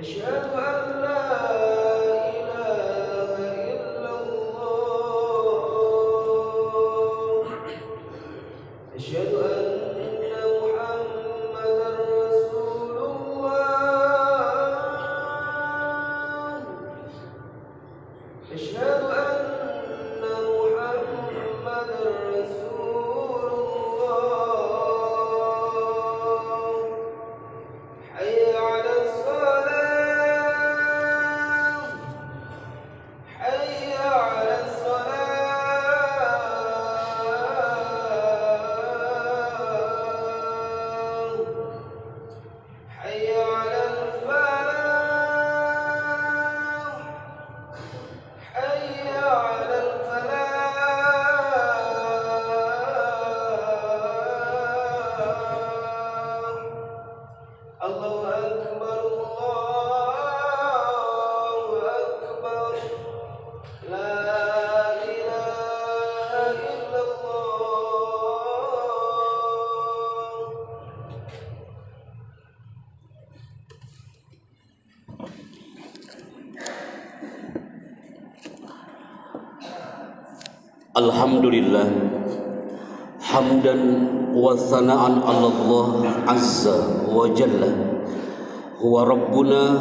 أشهد أن لا إله إلا الله أشهد أن محمدا رسول الله أشهد أن محمدا رسول الله حي على الصلاة حي على الصلاة حي على الفلاح حي على الفلاح الله أكبر الله أكبر لا إله إلا الله Alhamdulillah hamdan wa thana'an 'ala Allah azza wa jalla huwa rabbuna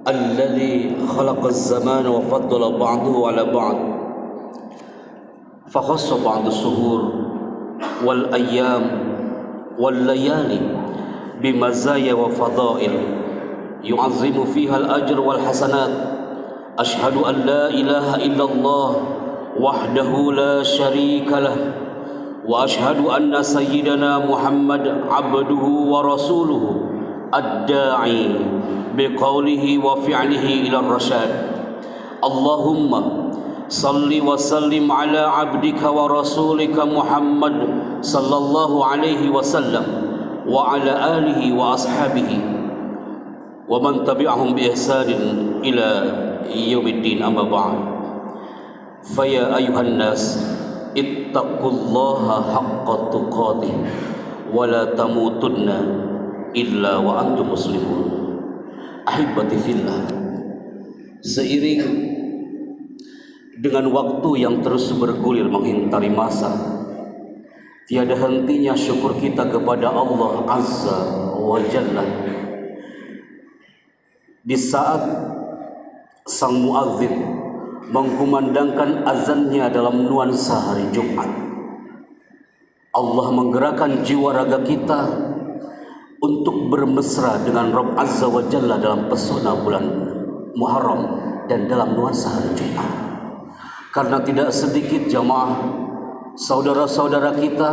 alladhi khalaqa az-zamana wa faddala ba'dahu 'ala ba'd fa khassa ba'd as-suhur wal ayyam wal layali bimazaya wa fadail yu'azzimu fiha al-ajr wal hasanat ashhadu an la ilaha illallah وحده لا شريك له وأشهد أن سيدنا محمد عبده ورسوله الداعي بقوله وفعله إلى الرشاد اللهم صل وسلم على عبدك ورسولك محمد صلى الله عليه وسلم وعلى آله وأصحابه ومن تبعهم بإحسان إلى يوم الدين أما بعد فيا أيها الناس اتقوا الله حق تقاته ولا تموتن إلا وأنتم مسلمون أحبتي في الله. Seiring dengan waktu yang terus bergulir menghintari masa, tiada hentinya syukur kita kepada Allah Azza wa Jalla. Di saat sang muadzin mengkumandangkan azannya dalam nuansa hari Jumat, Allah menggerakkan jiwa raga kita untuk bermesra dengan Rabb Azza wa Jalla dalam pesona bulan Muharram dan dalam nuansa hari Jumat. Karena tidak sedikit jamaah, saudara-saudara kita,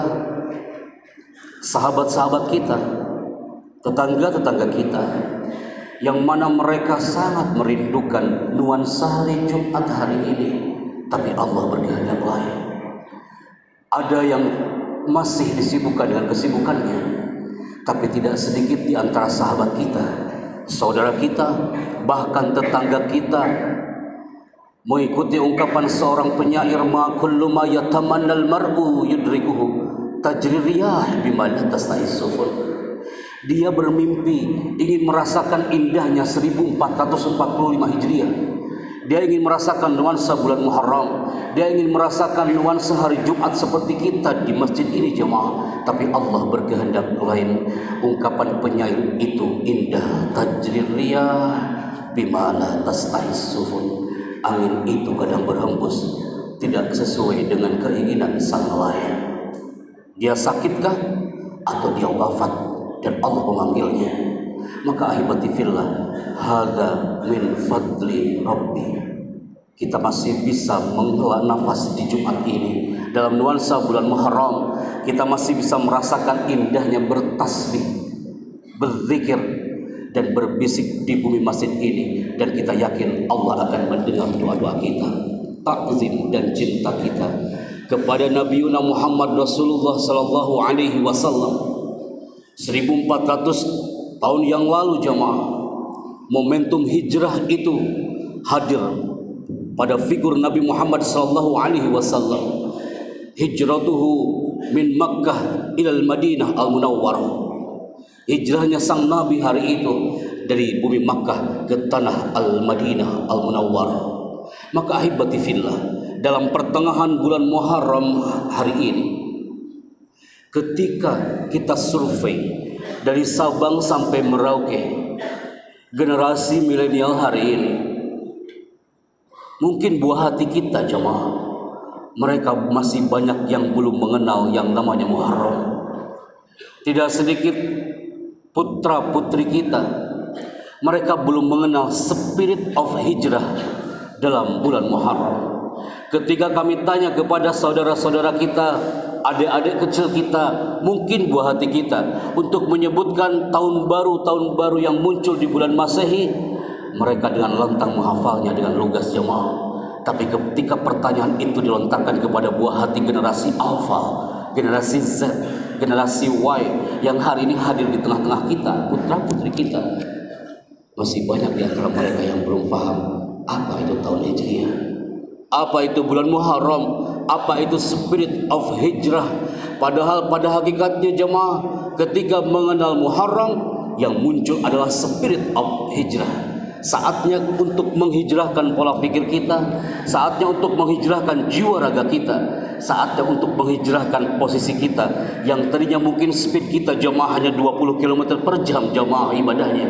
sahabat-sahabat kita, tetangga-tetangga kita, yang mana mereka sangat merindukan nuansa hari Jumat hari ini, tapi Allah berkehendak lain. Ada yang masih disibukkan dengan kesibukannya, tapi tidak sedikit di antara sahabat kita, saudara kita, bahkan tetangga kita mengikuti ungkapan seorang penyair, ma kullu ma yatamannal mar'u yudrikuhu tajri riyah bima la tasta'is sufun. Dia bermimpi ingin merasakan indahnya 1445 Hijriah. Dia ingin merasakan nuansa bulan Muharram. Dia ingin merasakan nuansa hari Jumat seperti kita di masjid ini jemaah. Tapi Allah berkehendak lain. Ungkapan penyair itu indah. Tajrir riyah bima la tasta'is sufun. Angin itu kadang berhembus tidak sesuai dengan keinginan sang nelayan. Dia sakitkah atau dia wafat dan Allah memanggilnya? Maka ahibati fillah, hadza min fadli rabbi. Kita masih bisa menghela nafas di Jumat ini dalam nuansa bulan Muharram. Kita masih bisa merasakan indahnya bertasbih, berzikir dan berbisik di bumi masjid ini, dan kita yakin Allah akan mendengar doa-doa kita. Takzim dan cinta kita kepada Nabiuna Muhammad Rasulullah sallallahu alaihi wasallam 1400 tahun yang lalu jamaah, momentum hijrah itu hadir pada figur Nabi Muhammad sallallahu alaihi wasallam. Hijratuhu min Makkah ilal Madinah al-Munawwarah. Hijrahnya sang Nabi hari itu dari bumi Makkah ke tanah Al-Madinah Al-Munawwarah. Maka ahibati fillah, dalam pertengahan bulan Muharram hari ini, ketika kita survei dari Sabang sampai Merauke, generasi milenial hari ini, mungkin buah hati kita jemaah, mereka masih banyak yang belum mengenal yang namanya Muharram. Tidak sedikit putra putri kita, mereka belum mengenal spirit of hijrah dalam bulan Muharram. Ketika kami tanya kepada saudara-saudara kita, adik-adik kecil kita, mungkin buah hati kita untuk menyebutkan tahun baru yang muncul di bulan Masehi, mereka dengan lantang menghafalnya dengan lugas jemaah. Tapi ketika pertanyaan itu dilontarkan kepada buah hati generasi Alpha, generasi Z, generasi Y yang hari ini hadir di tengah-tengah kita, putra putri kita, masih banyak di antara mereka yang belum paham apa itu tahun Hijriah, apa itu bulan Muharram, apa itu spirit of hijrah. Padahal pada hakikatnya jemaah, ketika mengenal Muharram, yang muncul adalah spirit of hijrah. Saatnya untuk menghijrahkan pola pikir kita, saatnya untuk menghijrahkan jiwa raga kita, saatnya untuk menghijrahkan posisi kita yang tadinya mungkin speed kita jemaah hanya 20 km per jam jemaah ibadahnya.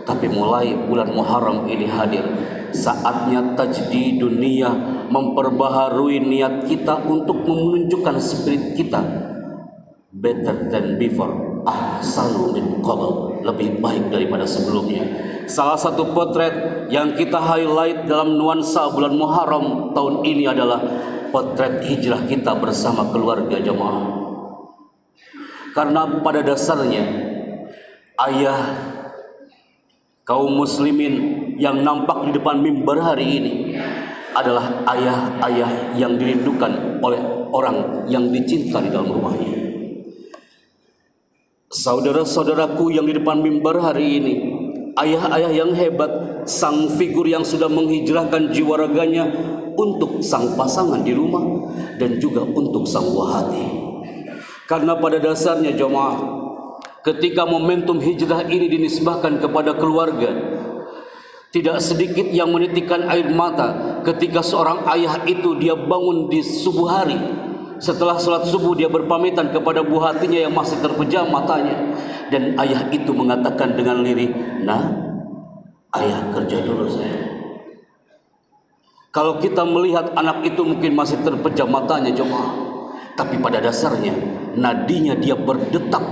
Tapi mulai bulan Muharram ini hadir, saatnya tajdidun niyah, memperbaharui niat kita untuk menunjukkan spirit kita better than before, ahsanu min qabl, lebih baik daripada sebelumnya. Salah satu potret yang kita highlight dalam nuansa bulan Muharram tahun ini adalah potret hijrah kita bersama keluarga jemaah. Karena pada dasarnya ayah kaum muslimin yang nampak di depan mimbar hari ini adalah ayah-ayah yang dirindukan oleh orang yang dicinta di dalam rumahnya. Saudara-saudaraku yang di depan mimbar hari ini, ayah-ayah yang hebat, sang figur yang sudah menghijrahkan jiwa raganya untuk sang pasangan di rumah dan juga untuk sang buah hati. Karena pada dasarnya jemaah, ketika momentum hijrah ini dinisbahkan kepada keluarga, tidak sedikit yang menitikkan air mata ketika seorang ayah itu dia bangun di subuh hari. Setelah sholat subuh dia berpamitan kepada buah hatinya yang masih terpejam matanya, dan ayah itu mengatakan dengan lirih, "Nah, ayah kerja dulu saya." Kalau kita melihat anak itu mungkin masih terpejam matanya jemaah, tapi pada dasarnya nadinya dia berdetak,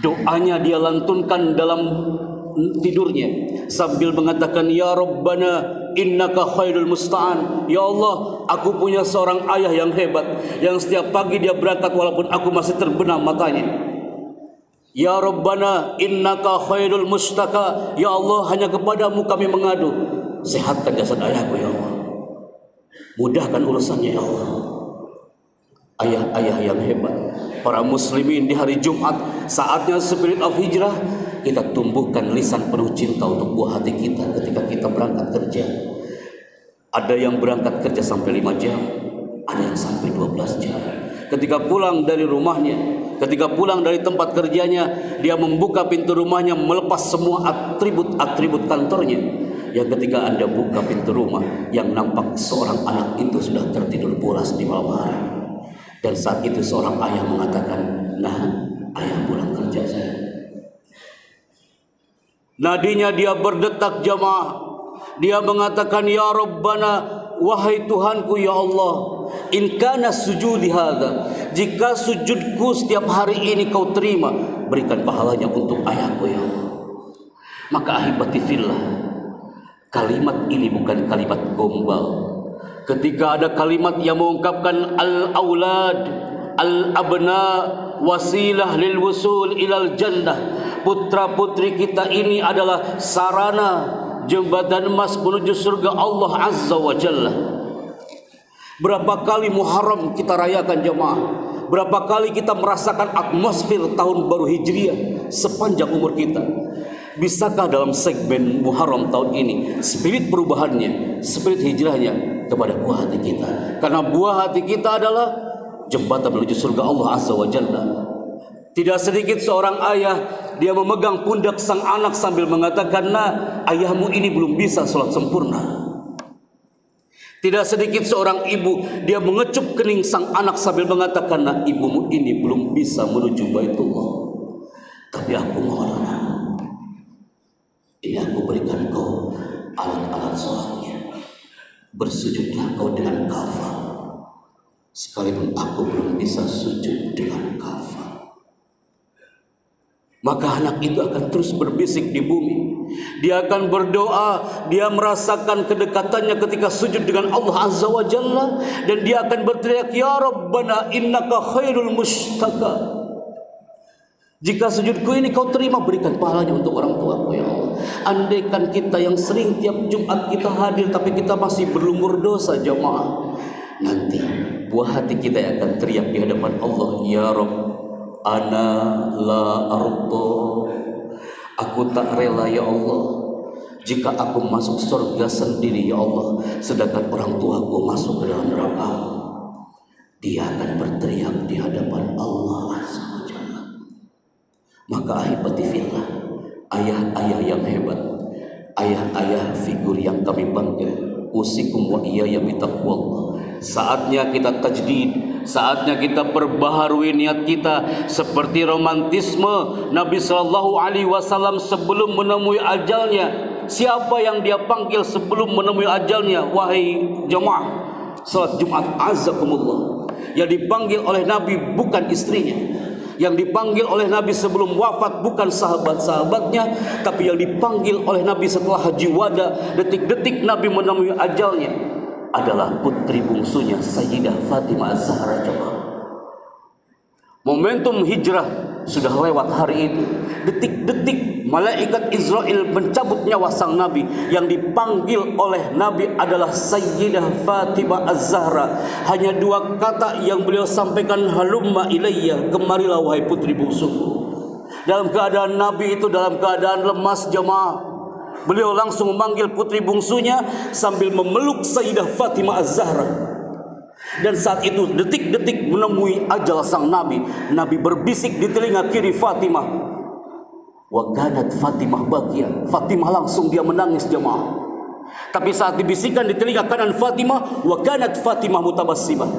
doanya dia lantunkan dalam tidurnya sambil mengatakan, "Ya Rabbana innaka khairul musta'an." Ya Allah, aku punya seorang ayah yang hebat, yang setiap pagi dia berangkat walaupun aku masih terbenam matanya. Ya Rabbana innaka khairul mustaka. Ya Allah, hanya kepadamu kami mengadu. Sehatkan jasad ayahku ya Allah, mudahkan urusannya ya Allah. Ayah-ayah yang hebat, para muslimin di hari Jumat, saatnya spirit of hijrah kita tumbuhkan lisan penuh cinta untuk buah hati kita ketika kita berangkat kerja. Ada yang berangkat kerja sampai 5 jam, ada yang sampai 12 jam. Ketika pulang dari rumahnya, ketika pulang dari tempat kerjanya, dia membuka pintu rumahnya, melepas semua atribut-atribut kantornya. Yang ketika Anda buka pintu rumah, yang nampak seorang anak itu sudah tertidur pulas di malam hari. Dan saat itu seorang ayah mengatakan, "Nah, ayah pulang kerja saya." Nadinya dia berdetak jemaah. Dia mengatakan, "Ya Rabbana, wahai Tuhanku ya Allah, in kana sujudi hadza, jika sujudku setiap hari ini kau terima, berikan pahalanya untuk ayahku ya Allah." Maka ahibati fillah, kalimat ini bukan kalimat gombal. Ketika ada kalimat yang mengungkapkan al-aulad, al-abna, wasilah lil wusul ilal jannah, putra putri kita ini adalah sarana jembatan emas menuju surga Allah Azza wa Jalla. Berapa kali Muharram kita rayakan jemaah, berapa kali kita merasakan atmosfer tahun baru Hijriah sepanjang umur kita. Bisakah dalam segmen Muharram tahun ini spirit perubahannya, spirit hijrahnya kepada buah hati kita? Karena buah hati kita adalah jembatan menuju surga Allah Azza wa Jalla. Tidak sedikit seorang ayah dia memegang pundak sang anak sambil mengatakan, "Nak, ayahmu ini belum bisa sholat sempurna." Tidak sedikit seorang ibu dia mengecup kening sang anak sambil mengatakan, "Nak, ibumu ini belum bisa menuju Baitullah. Tapi aku mohon anak, ini aku berikan kau alat-alat sholatnya. Bersujudlah kau dengan kafah, sekalipun aku belum bisa sujud dengan kafah." Maka anak itu akan terus berbisik di bumi. Dia akan berdoa, dia merasakan kedekatannya ketika sujud dengan Allah Azza wa Jalla, dan dia akan berteriak, "Ya Rabbana innaka khairul mustaka." Jika sujudku ini kau terima, berikan pahalanya untuk orang tuaku ya Allah. Andaikan kita yang sering tiap Jumat kita hadir tapi kita masih berlumur dosa jamaah, nanti buah hati kita akan teriak di hadapan Allah, "Ya Rabb, ana la ardo." Aku tak rela ya Allah jika aku masuk surga sendiri ya Allah, sedangkan orang tuaku masuk ke dalam neraka. Dia akan berteriak di hadapan Allah Azza wa Jalla. Maka ahibati fillah, ayah-ayah yang hebat, ayah-ayah figur yang kami bangga, usikum wa iyaya bitaqwallah. Saatnya kita tajdid, saatnya kita perbaharui niat kita seperti romantisme Nabi sallallahu alaihi wasallam sebelum menemui ajalnya. Siapa yang dia panggil sebelum menemui ajalnya? Wahai jemaah salat Jumat azakumullah, yang dipanggil oleh Nabi bukan istrinya, yang dipanggil oleh Nabi sebelum wafat bukan sahabat-sahabatnya, tapi yang dipanggil oleh Nabi setelah haji wada, detik-detik Nabi menemui ajalnya, adalah putri bungsunya Sayyidah Fatimah Az-Zahra jemaah. Momentum hijrah sudah lewat hari itu. Detik-detik malaikat Israel mencabut nyawa sang Nabi. Yang dipanggil oleh Nabi adalah Sayyidah Fatimah Az-Zahra. Hanya dua kata yang beliau sampaikan, "Halumma ilayya," kemarilah wahai putri bungsuku. Dalam keadaan Nabi itu dalam keadaan lemas jemaah, beliau langsung memanggil putri bungsunya sambil memeluk Sayyidah Fatimah Az-Zahra. Dan saat itu detik-detik menemui ajal sang Nabi, Nabi berbisik di telinga kiri Fatimah, "Wa kanat Fatimah bakia." Fatimah langsung dia menangis jemaah. Tapi saat dibisikkan di telinga kanan Fatimah, "Wa kanat Fatimah mutabassimah."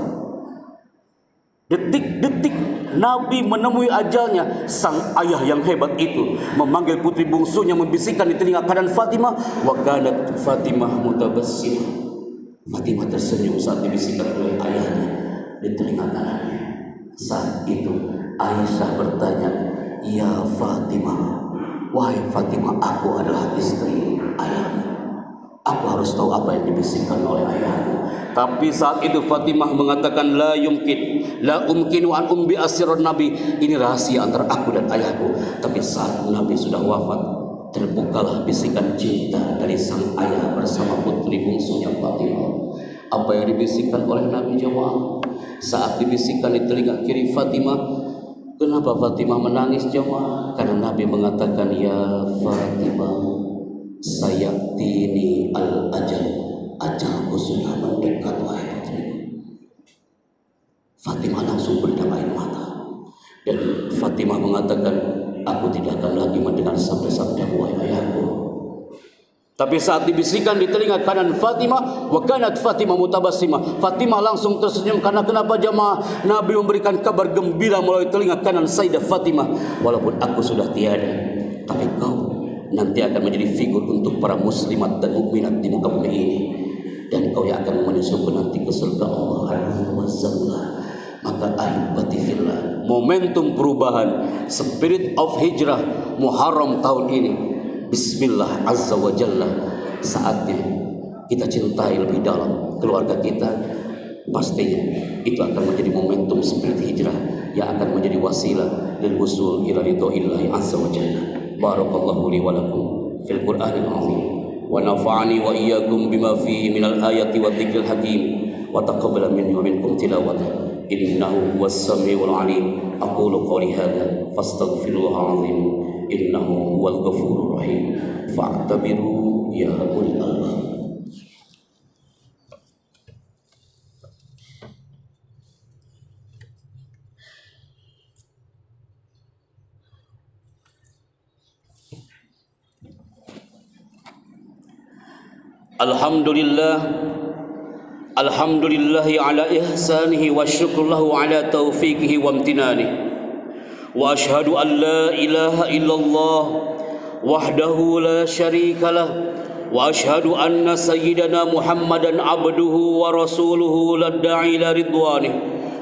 Detik-detik Nabi menemui ajalnya, sang ayah yang hebat itu memanggil putri bungsunya, membisikkan di telinga kanan Fatimah, "Wa kanat Fatimah mutabassimah." Fatimah tersenyum saat dibisikkan oleh ayahnya di telinga kanannya. Saat itu Aisyah bertanya, "Ya Fatimah, wahai Fatimah, aku adalah istri ayahmu. Aku harus tahu apa yang dibisikkan oleh ayahmu." Tapi saat itu Fatimah mengatakan, "La umkinu an umbi asirun Nabi." Ini rahasia antara aku dan ayahku. Tapi saat Nabi sudah wafat, terbukalah bisikan cinta dari sang ayah bersama putri bungsunya Fatimah. Apa yang dibisikkan oleh Nabi jemaah? Saat dibisikkan di telinga kiri Fatimah, kenapa Fatimah menangis jemaah? Karena Nabi mengatakan, "Ya Fatimah, sayatini al-ajal." Ajalku sudah mendekat wahai putriku. Fatimah langsung berendam air mata. Dan Fatimah mengatakan, "Aku tidak akan lagi mendengar sabda-sabda wahai ayahku." Tapi saat dibisikkan di telinga kanan Fatimah, "Wa kanat Fatimah mutabassimah." Fatimah langsung tersenyum. Karena kenapa jemaah? Nabi memberikan kabar gembira melalui telinga kanan Sayyidah Fatimah, "Walaupun aku sudah tiada, tapi kau nanti akan menjadi figur untuk para muslimat dan mukminat di muka bumi ini. Dan kau yang akan menyusup nanti ke surga Allah Azza wa Jalla." Maka ahibati fillah, momentum perubahan, spirit of hijrah Muharram tahun ini, Bismillah Azza wa Jalla, saatnya kita cintai lebih dalam keluarga kita. Pastinya itu akan menjadi momentum spirit hijrah yang akan menjadi wasilah lil wusul ila ridhoillahi azza wa jalla. Barakallahu li wa lakum fil Qur'anil azim wa nafa'ani wa iyyakum bima fihi minal ayati wa dzikril hakim wa taqabbala minni wa minkum tilawatan innahu huwas samiul alim. Aqulu qawli hadza fastaghfirullahal azim innahu huwal ghafurur rahim fa'tabiru ya ulil albab. Alhamdulillah, alhamdulillahi ala ihsanihi wa syukrullahu ala taufiqihi wa amtinanihi. Wa ashhadu an la ilaha illallah wahdahu la syarika lah. Wa ashhadu anna sayyidana Muhammadan abduhu wa rasuluhu ladda'i ila ridwanih.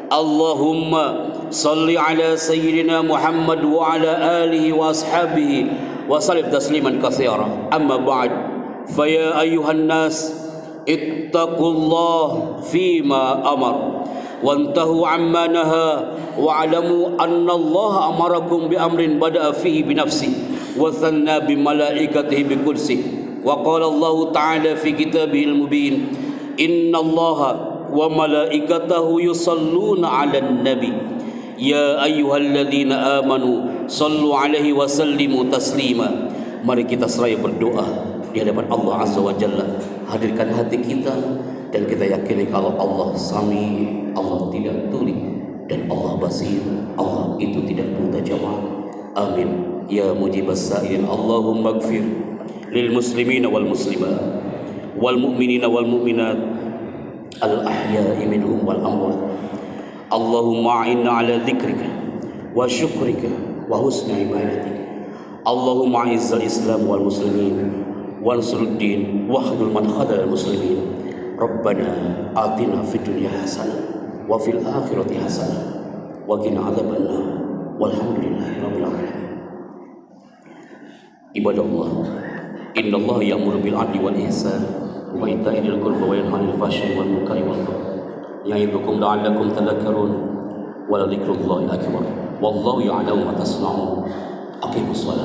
Allahumma salli ala sayyidina Muhammad wa ala alihi wa ashabihi wa sallim tasliman katsira. Amma ba'd. Faya ayyuhan nas ittaqullah fima amar wantahu amma naha wa'lamu anna Allah amarakum bi amrin bada'a fihi bi nafsi wa thanna bi malaikatihi bi kursi wa qala Allah ta'ala fi kitabihil mubin inna Allah wa malaikatahu yusalluna 'alan nabi ya ayyuhalladzina amanu sallu 'alaihi wa sallimu taslima. Mari kita seraya berdoa di hadapan Allah Azza wa Jalla. Hadirkan hati kita dan kita yakini kalau Allah Sami, Allah tidak tuli, dan Allah Basir, Allah itu tidak buta jamaah. Amin ya mujibas sa'ilin. Allahumma ighfir lil muslimina wal muslimat wal mu'minina wal mu'minat al ahya'i minhum wal amwat. Allahumma a'inna ala dzikrika wa syukrika wa husni ibadatik. Allahumma izzal islam wal muslimin wansuruddin wahdul man khadal muslimin. Rabbana atina fid dunya hasanah wa fil akhirati hasanah wa qina adzabannar walhamdulillahi rabbil alamin. Ibadallah, innallaha ya'muru bil 'adli wal ihsan wa ita'i dzil qurba wa yanha 'anil fahsya'i wal munkari wal baghi ya'idzukum la'allakum tadhakkarun wa la dzikrullahi akbar wallahu ya'lamu ma tasna'un. Aqimus shalah.